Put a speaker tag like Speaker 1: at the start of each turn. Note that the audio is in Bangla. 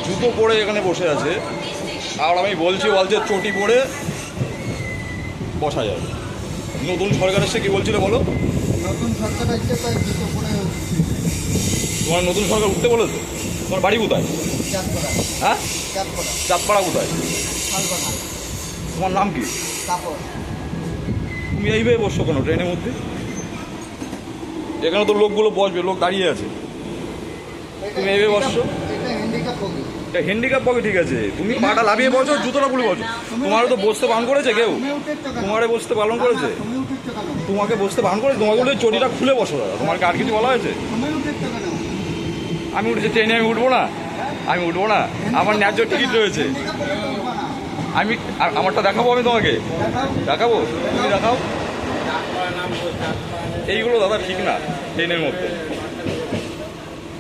Speaker 1: জুতো পরে এখানে বসে আছে আর আমি বলছে চটি পরে বসা যাবে। নতুন সরকার এসে কি বলছিল বলো?
Speaker 2: নতুন সরকার আসছে তাই জুতো পরে
Speaker 1: তোমার নতুন সরকার উঠতে বলেছে? তোমার বাড়ি কোথায়?
Speaker 2: চাঁদপাড়া।
Speaker 1: হ্যাঁ,
Speaker 2: চাঁদপাড়া
Speaker 1: চাঁদপাড়া কোথায়?
Speaker 2: শালবানা
Speaker 1: তোমার নাম কি?
Speaker 2: কাপড়।
Speaker 1: তুমি এইভাবে বসছো কেন ট্রেনের মধ্যে? এখানে তো লোকগুলো বসবে, লোক দাঁড়িয়ে আছে, তুমি এইভাবে বসছো।
Speaker 2: এটা হ্যান্ডিক্যাপ বগি।
Speaker 1: এটা হ্যান্ডিক্যাপ বগে, ঠিক আছে, তুমি পাটা লাভিয়ে বসো, জুতোটা খুলে বসো। তোমারও তো বসতে বারণ করেছে কেউ?
Speaker 2: তুমি উঠেছো কেন?
Speaker 1: তোমারে বসতে বারণ করেছে?
Speaker 2: তুমি উঠেছো কেন?
Speaker 1: তোমাকে বসতে বারণ করেছে? তোমাকে বলে চটিটা খুলে বসো দাদা, তোমাকে আর কিছু বলা হয়েছে?
Speaker 2: তুমি উঠেছো কেন?
Speaker 1: আমি উঠেছি ট্রেনে, আমি উঠবো না? আমি উঠবো না? আমার ন্যায্য টিকিট রয়েছে।
Speaker 2: হ্যান্ডিক্যাপ বলে তো উঠবা না।
Speaker 1: আমারটা দেখাবো আমি তোমাকে,
Speaker 2: দেখাও।
Speaker 1: দেখাবো, তুমি দেখাও। এইগুলো দাদা ঠিক না ট্রেনের মধ্যে।